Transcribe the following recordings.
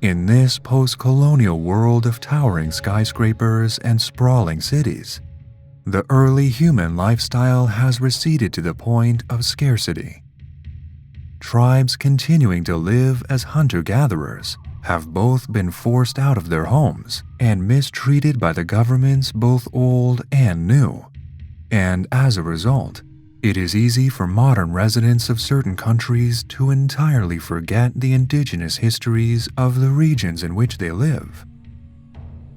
In this post-colonial world of towering skyscrapers and sprawling cities, the early human lifestyle has receded to the point of scarcity. Tribes continuing to live as hunter-gatherers have both been forced out of their homes and mistreated by the governments both old and new. And as a result, it is easy for modern residents of certain countries to entirely forget the indigenous histories of the regions in which they live.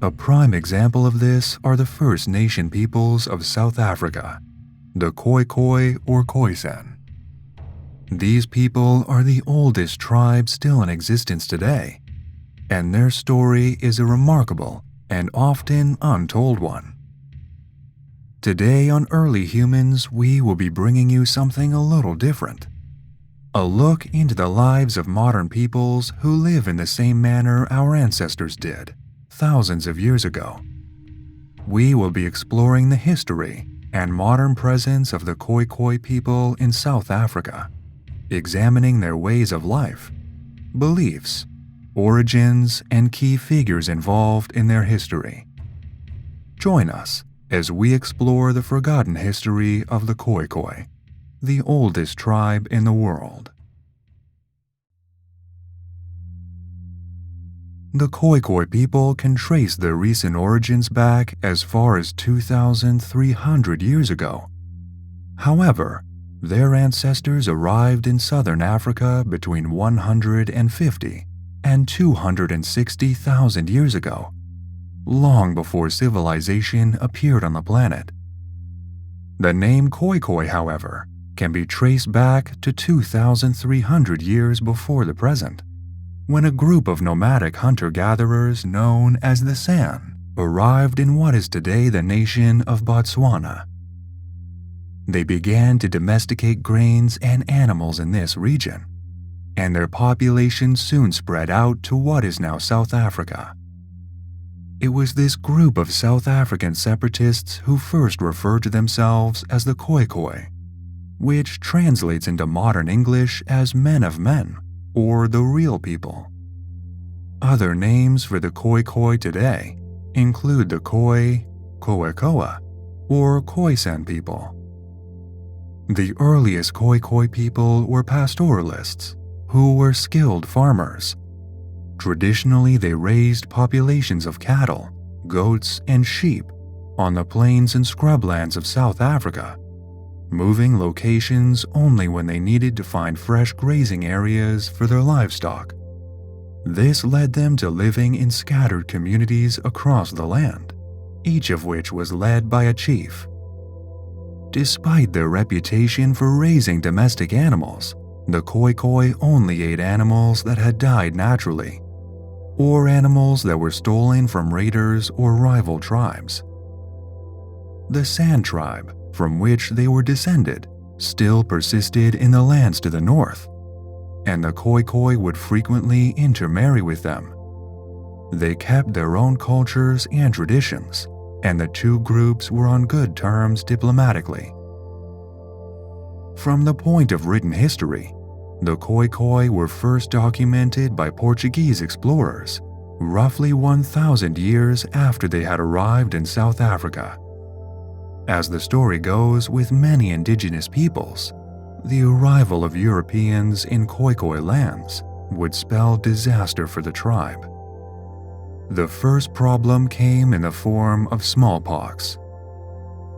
A prime example of this are the First Nation peoples of South Africa, the Khoikhoi or Khoisan. These people are the oldest tribe still in existence today, and their story is a remarkable and often untold one. Today on Early Humans, we will be bringing you something a little different. A look into the lives of modern peoples who live in the same manner our ancestors did, thousands of years ago. We will be exploring the history and modern presence of the Khoikhoi people in South Africa, examining their ways of life, beliefs, origins, and key figures involved in their history. Join us as we explore the forgotten history of the Khoikhoi, the oldest tribe in the world. The Khoikhoi people can trace their recent origins back as far as 2,300 years ago. However, their ancestors arrived in southern Africa between 150 and 260,000 years ago, long before civilization appeared on the planet. The name Khoikhoi, however, can be traced back to 2,300 years before the present, when a group of nomadic hunter-gatherers known as the San arrived in what is today the nation of Botswana. They began to domesticate grains and animals in this region, and their population soon spread out to what is now South Africa. It was this group of South African separatists who first referred to themselves as the Khoikhoi, which translates into modern English as men of men, or the real people. Other names for the Khoikhoi today include the Khoi, Khoikhoi, or Khoisan people. The earliest Khoikhoi people were pastoralists, who were skilled farmers. Traditionally, they raised populations of cattle, goats, and sheep on the plains and scrublands of South Africa, moving locations only when they needed to find fresh grazing areas for their livestock. This led them to living in scattered communities across the land, each of which was led by a chief. Despite their reputation for raising domestic animals, the Khoikhoi only ate animals that had died naturally, or animals that were stolen from raiders or rival tribes. The San tribe, from which they were descended, still persisted in the lands to the north, and the Khoikhoi would frequently intermarry with them. They kept their own cultures and traditions, and the two groups were on good terms diplomatically. From the point of written history, the Khoikhoi were first documented by Portuguese explorers, roughly 1,000 years after they had arrived in South Africa. As the story goes with many indigenous peoples, the arrival of Europeans in Khoikhoi lands would spell disaster for the tribe. The first problem came in the form of smallpox.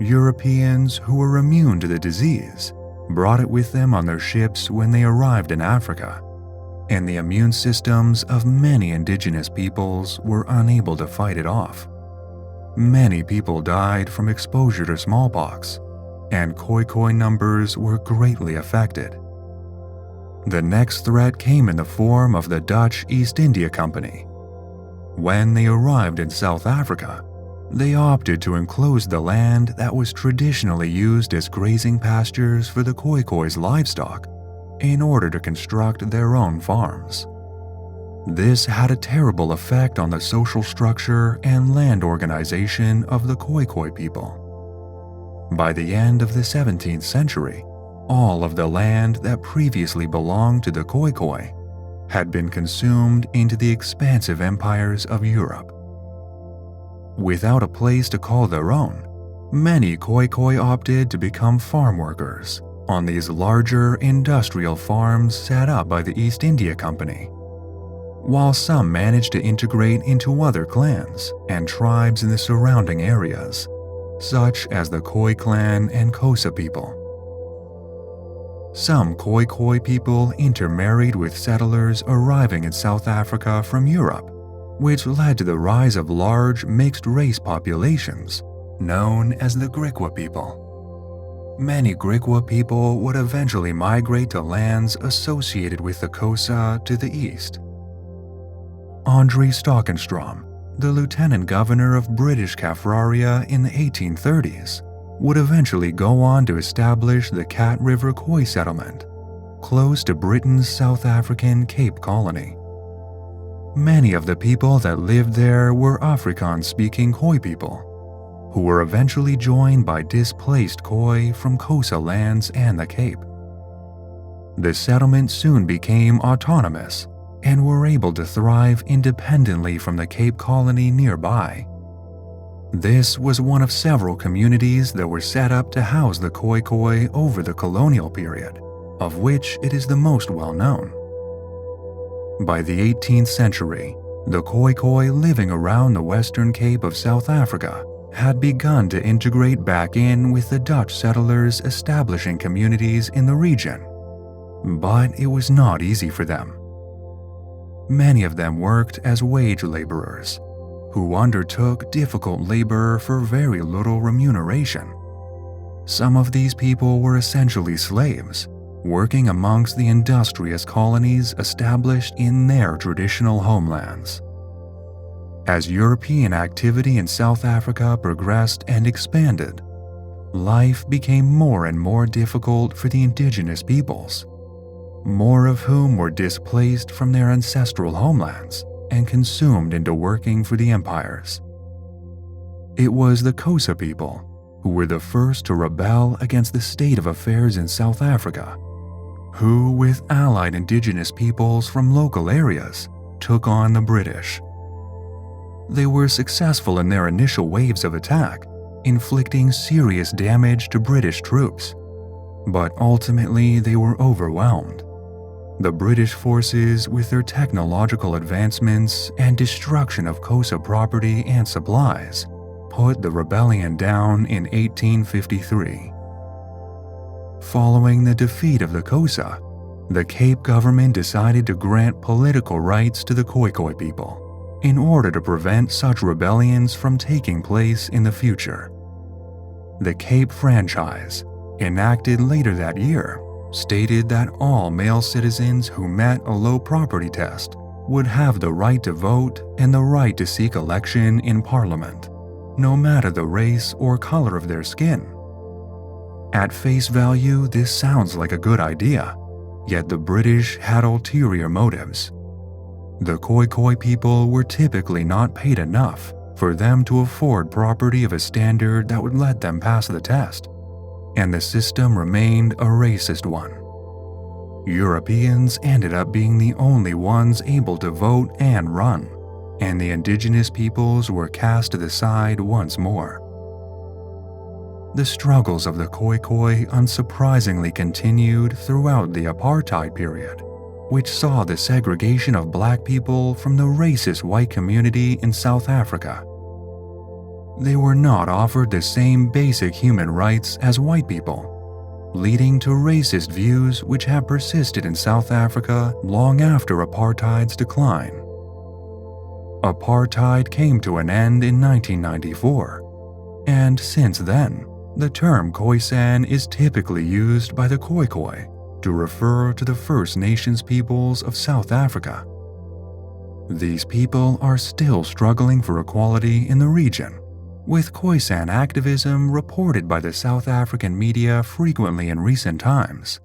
Europeans who were immune to the disease brought it with them on their ships when they arrived in Africa, and the immune systems of many indigenous peoples were unable to fight it off. Many people died from exposure to smallpox, and Khoikhoi numbers were greatly affected. The next threat came in the form of the Dutch East India Company. When they arrived in South Africa, they opted to enclose the land that was traditionally used as grazing pastures for the Khoikhoi's livestock in order to construct their own farms. This had a terrible effect on the social structure and land organization of the Khoikhoi people. By the end of the 17th century, all of the land that previously belonged to the Khoikhoi had been consumed into the expansive empires of Europe. Without a place to call their own, many Khoikhoi opted to become farm workers on these larger industrial farms set up by the East India Company, while some managed to integrate into other clans and tribes in the surrounding areas, such as the Khoi clan and Khoisan people. Some Khoikhoi people intermarried with settlers arriving in South Africa from Europe, which led to the rise of large mixed-race populations known as the Griqua people. Many Griqua people would eventually migrate to lands associated with the Khoisan to the east. Andre Stockenstrom, the lieutenant governor of British Kaffraria in the 1830s, would eventually go on to establish the Cat River Khoi settlement, close to Britain's South African Cape Colony. Many of the people that lived there were Afrikaans-speaking Khoi people, who were eventually joined by displaced Khoi from Khoisan lands and the Cape. The settlement soon became autonomous and were able to thrive independently from the Cape Colony nearby. This was one of several communities that were set up to house the Khoikhoi over the colonial period, of which it is the most well known. By the 18th century, the Khoikhoi living around the Western Cape of South Africa had begun to integrate back in with the Dutch settlers establishing communities in the region, but it was not easy for them. Many of them worked as wage laborers, who undertook difficult labor for very little remuneration. Some of these people were essentially slaves, working amongst the industrious colonies established in their traditional homelands. As European activity in South Africa progressed and expanded, life became more and more difficult for the indigenous peoples, more of whom were displaced from their ancestral homelands and consumed into working for the empires. It was the Khoisan people who were the first to rebel against the state of affairs in South Africa, who, with allied indigenous peoples from local areas, took on the British. They were successful in their initial waves of attack, inflicting serious damage to British troops, but ultimately they were overwhelmed. The British forces, with their technological advancements and destruction of Khoisan property and supplies, put the rebellion down in 1853. Following the defeat of the Khoisan, the Cape government decided to grant political rights to the Khoikhoi people in order to prevent such rebellions from taking place in the future. The Cape Franchise, enacted later that year, stated that all male citizens who met a low property test would have the right to vote and the right to seek election in Parliament, no matter the race or color of their skin. At face value, this sounds like a good idea, yet the British had ulterior motives. The Khoikhoi people were typically not paid enough for them to afford property of a standard that would let them pass the test, and the system remained a racist one. Europeans ended up being the only ones able to vote and run, and the indigenous peoples were cast to the side once more. The struggles of the Khoikhoi unsurprisingly continued throughout the apartheid period, which saw the segregation of black people from the racist white community in South Africa. They were not offered the same basic human rights as white people, leading to racist views which have persisted in South Africa long after apartheid's decline. Apartheid came to an end in 1994, and since then, the term Khoisan is typically used by the Khoikhoi to refer to the First Nations peoples of South Africa. These people are still struggling for equality in the region, with Khoisan activism reported by the South African media frequently in recent times.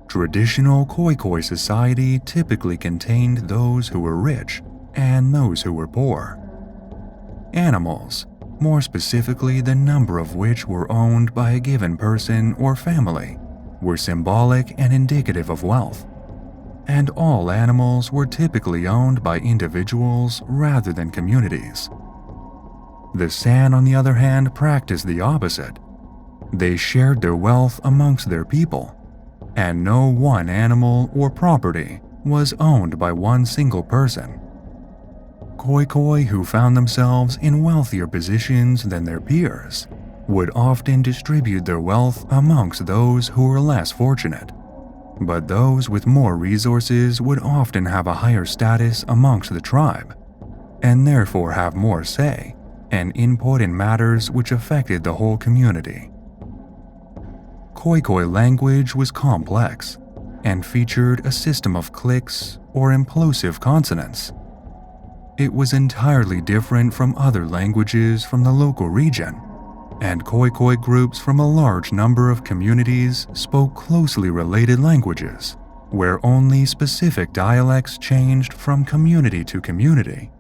Traditional Khoikhoi society typically contained those who were rich and those who were poor. Animals, more specifically the number of which were owned by a given person or family, were symbolic and indicative of wealth, and all animals were typically owned by individuals rather than communities. The San, on the other hand, practiced the opposite. They shared their wealth amongst their people, and no one animal or property was owned by one single person. Khoikhoi, who found themselves in wealthier positions than their peers, would often distribute their wealth amongst those who were less fortunate. But those with more resources would often have a higher status amongst the tribe, and therefore have more say and input in matters which affected the whole community. Khoikhoi language was complex and featured a system of clicks or implosive consonants. It was entirely different from other languages from the local region, and Khoikhoi groups from a large number of communities spoke closely related languages, where only specific dialects changed from community to community.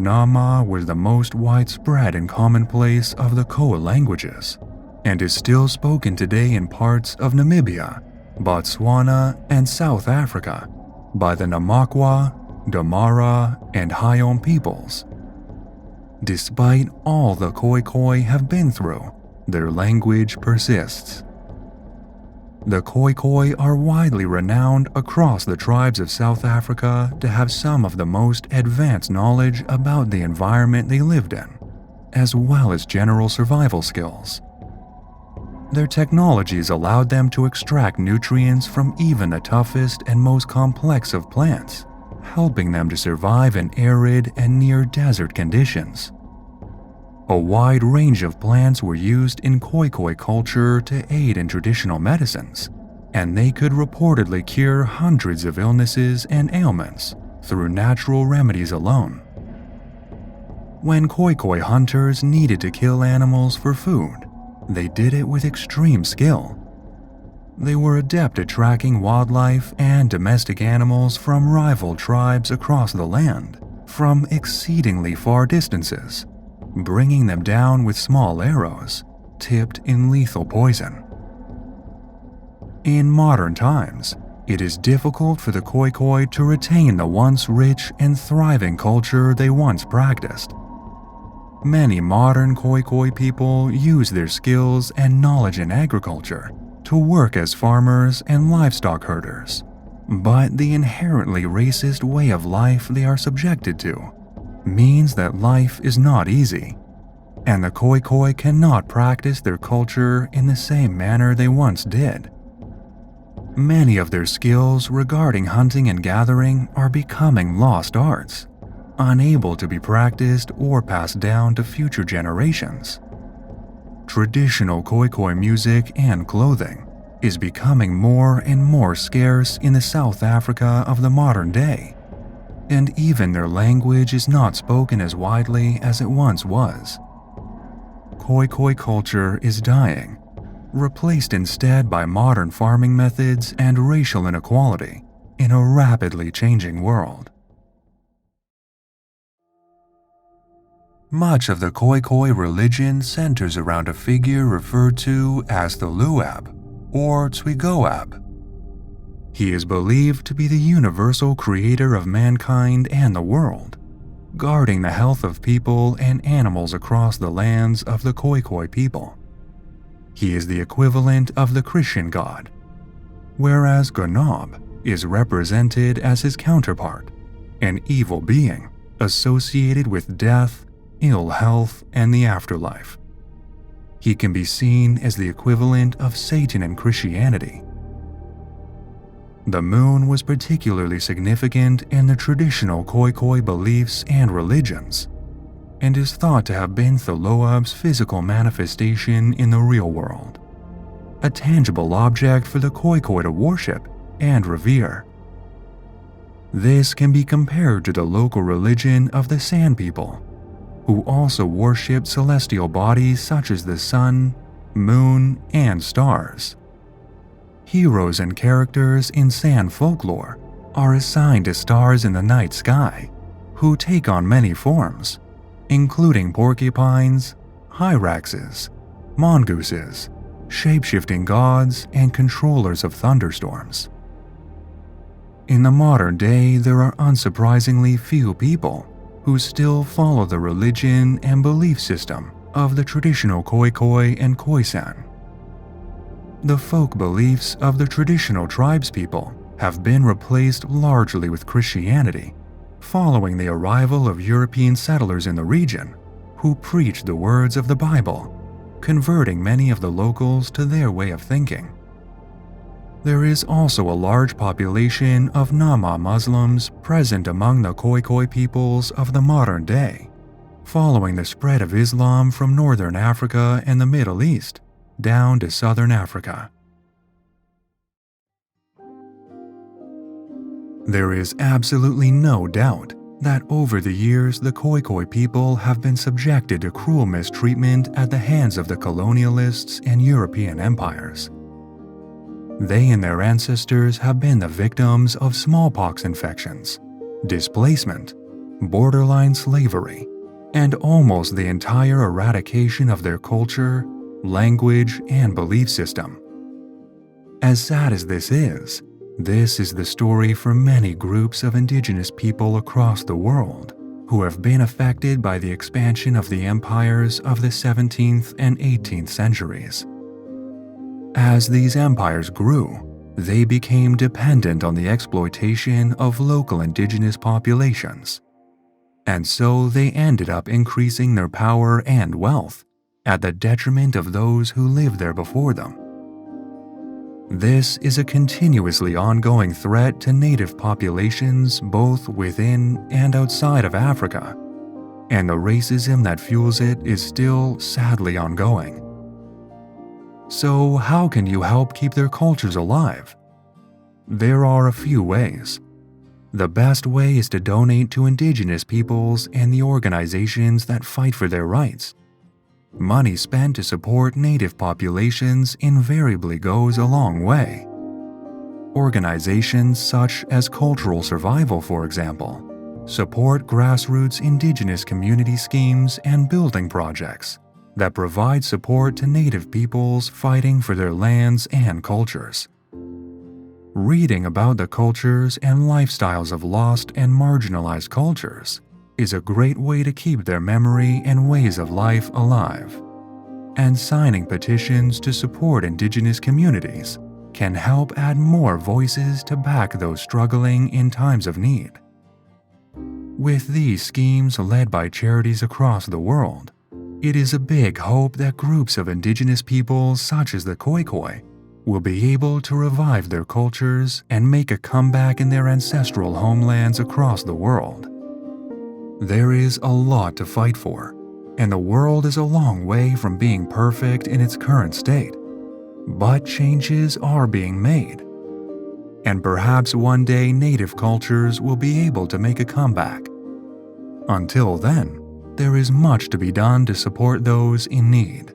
Nama was the most widespread and commonplace of the Khoa languages, and is still spoken today in parts of Namibia, Botswana, and South Africa by the Namakwa, Damara, and Hayom peoples. Despite all the Khoikhoi have been through, their language persists. The Khoikhoi are widely renowned across the tribes of South Africa to have some of the most advanced knowledge about the environment they lived in, as well as general survival skills. Their technologies allowed them to extract nutrients from even the toughest and most complex of plants, helping them to survive in arid and near-desert conditions. A wide range of plants were used in Khoikhoi culture to aid in traditional medicines, and they could reportedly cure hundreds of illnesses and ailments through natural remedies alone. When Khoikhoi hunters needed to kill animals for food, they did it with extreme skill. They were adept at tracking wildlife and domestic animals from rival tribes across the land from exceedingly far distances, bringing them down with small arrows tipped in lethal poison. In modern times, it is difficult for the Khoikhoi to retain the once rich and thriving culture they once practiced. Many modern Khoikhoi people use their skills and knowledge in agriculture to work as farmers and livestock herders, but the inherently racist way of life they are subjected to means that life is not easy, and the Khoikhoi cannot practice their culture in the same manner they once did. Many of their skills regarding hunting and gathering are becoming lost arts, unable to be practiced or passed down to future generations. Traditional Khoikhoi music and clothing is becoming more and more scarce in the South Africa of the modern day, and even their language is not spoken as widely as it once was. Khoikhoi culture is dying, replaced instead by modern farming methods and racial inequality in a rapidly changing world. Much of the Khoikhoi religion centers around a figure referred to as the Luab, or Twigoab. He is believed to be the universal creator of mankind and the world, guarding the health of people and animals across the lands of the Khoikhoi people. He is the equivalent of the Christian god, whereas Ganob is represented as his counterpart, an evil being associated with death, ill health, and the afterlife. He can be seen as the equivalent of Satan in Christianity. The moon was particularly significant in the traditional Khoikhoi beliefs and religions, and is thought to have been Tholoab's physical manifestation in the real world, a tangible object for the Khoikhoi to worship and revere. This can be compared to the local religion of the San people, who also worshipped celestial bodies such as the sun, moon, and stars. Heroes and characters in San folklore are assigned to stars in the night sky, who take on many forms, including porcupines, hyraxes, mongooses, shape-shifting gods, and controllers of thunderstorms. In the modern day, there are unsurprisingly few people who still follow the religion and belief system of the traditional Khoikhoi and Khoisan. The folk beliefs of the traditional tribespeople have been replaced largely with Christianity, following the arrival of European settlers in the region who preached the words of the Bible, converting many of the locals to their way of thinking. There is also a large population of Nama Muslims present among the Khoikhoi peoples of the modern day, following the spread of Islam from northern Africa and the Middle East down to southern Africa. There is absolutely no doubt that over the years the Khoikhoi people have been subjected to cruel mistreatment at the hands of the colonialists and European empires. They and their ancestors have been the victims of smallpox infections, displacement, borderline slavery, and almost the entire eradication of their culture, language, and belief system. As sad as this is the story for many groups of indigenous people across the world who have been affected by the expansion of the empires of the 17th and 18th centuries. As these empires grew, they became dependent on the exploitation of local indigenous populations, and so they ended up increasing their power and wealth at the detriment of those who lived there before them. This is a continuously ongoing threat to native populations both within and outside of Africa, and the racism that fuels it is still sadly ongoing. So how can you help keep their cultures alive? There are a few ways. The best way is to donate to indigenous peoples and the organizations that fight for their rights. Money spent to support native populations invariably goes a long way. Organizations such as Cultural Survival, for example, support grassroots indigenous community schemes and building projects that provide support to native peoples fighting for their lands and cultures. Reading about the cultures and lifestyles of lost and marginalized cultures is a great way to keep their memory and ways of life alive. And signing petitions to support indigenous communities can help add more voices to back those struggling in times of need. With these schemes led by charities across the world, it is a big hope that groups of indigenous peoples such as the Khoikhoi will be able to revive their cultures and make a comeback in their ancestral homelands across the world. There is a lot to fight for, and the world is a long way from being perfect in its current state. But changes are being made, and perhaps one day native cultures will be able to make a comeback. Until then, there is much to be done to support those in need.